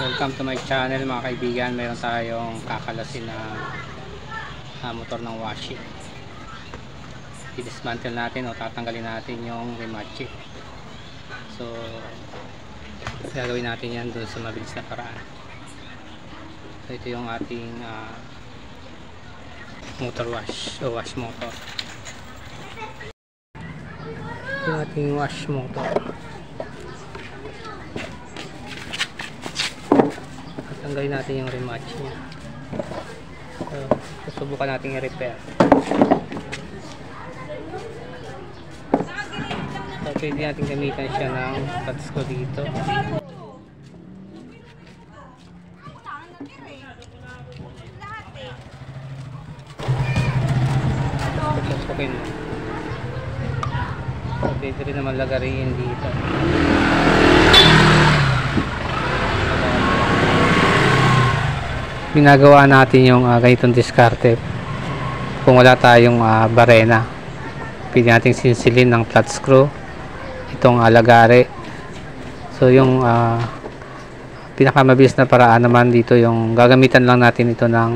Welcome to my channel mga kaibigan. Meron tayong kakalasin na motor ng washing. I-dismantle natin o tatanggalin natin yung remache. So gagawin natin yan dun sa mabilis na paraan. So ito yung ating motor wash o wash motor. Ito yung ating wash motor. Tanggalin natin yung remache niya. So, susubukan natin i-repair. So, pwede natin gamitan siya ng touch screw dito. Pupukin mo. So, pwede rin naman lagarin dito. Ginagawa natin yung ganitong diskarte kung wala tayong barena. Pwede natin sinsilin ng flat screw itong lagare. So yung pinakamabilis na paraan naman dito yung gagamitan lang natin ito ng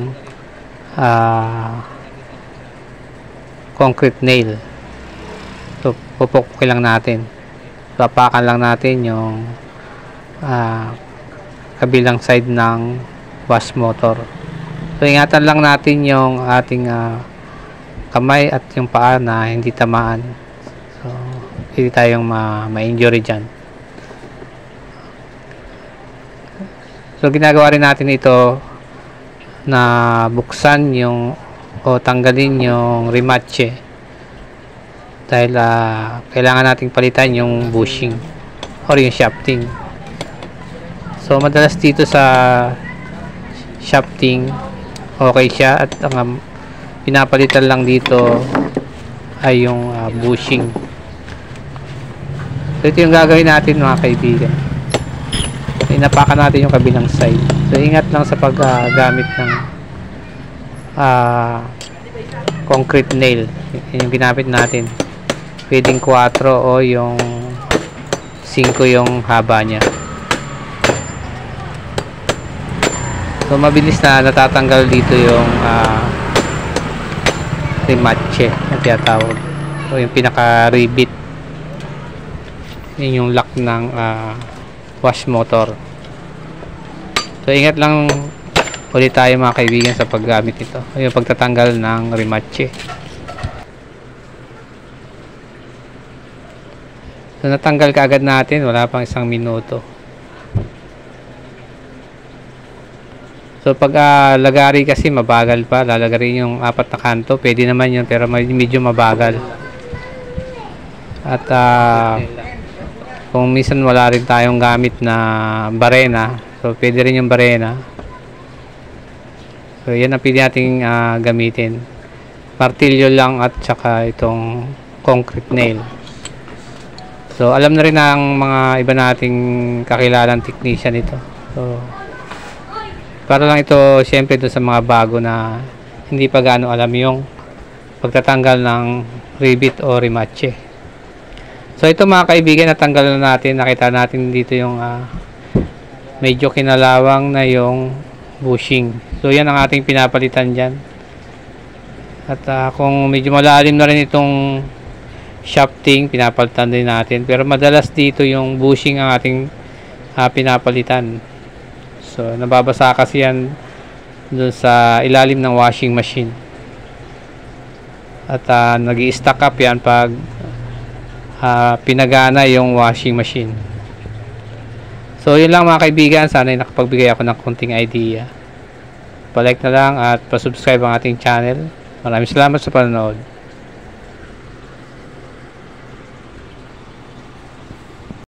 concrete nail. So pupukukin lang natin, papakan lang natin yung kabilang side ng wash motor. So ingatan lang natin yung ating kamay at yung paa na hindi tamaan. So hindi tayong ma-injury dyan. So ginagawa rin natin ito na buksan yung o tanggalin yung remache dahil kailangan nating palitan yung bushing or yung shafting. So madalas dito sa shafting okay siya at ang pinapalitan lang dito ay yung bushing. So ito yung gagawin natin mga kaibigan. Inapakan natin yung kabilang side. So ingat lang sa paggamit ng concrete nail. Yun yung ginamit natin. Pwedeng 4 o yung 5 yung haba niya. So mabilis na natatanggal dito yung remache na tinatawag o yung pinaka rivet. Yun yung lock ng wash motor. So ingat lang ulit tayo mga kaibigan sa paggamit ito o yung pagtatanggal ng remache. So natanggal kaagad natin, wala pang 1 minuto. So pag lagari kasi mabagal pa, lalagarin yung 4 na kanto, pwede naman yun pero medyo mabagal. At kung minsan wala rin tayong gamit na barena, so pwede rin yung barena. So yan ang pwede nating gamitin. Martilyo lang at saka itong concrete nail. So alam na rin ng mga iba nating kakilalang technician ito. So para lang ito siyempre doon sa mga bago na hindi pa gaano alam yung pagtatanggal ng rivet o remache. So ito mga kaibigan, natanggal na natin. Nakita natin dito yung medyo kinalawang na yung bushing. So yan ang ating pinapalitan dyan. At kung medyo malalim na rin itong shafting, pinapalitan din natin. Pero madalas dito yung bushing ang ating pinapalitan. So nababasa kasi yan doon sa ilalim ng washing machine. At nag-i-stack up yan pag pinagana yung washing machine. So yun lang mga kaibigan, sana nakapagbigay ako ng konting idea. Pa-like na lang at pa-subscribe ang ating channel. Maraming salamat sa panonood.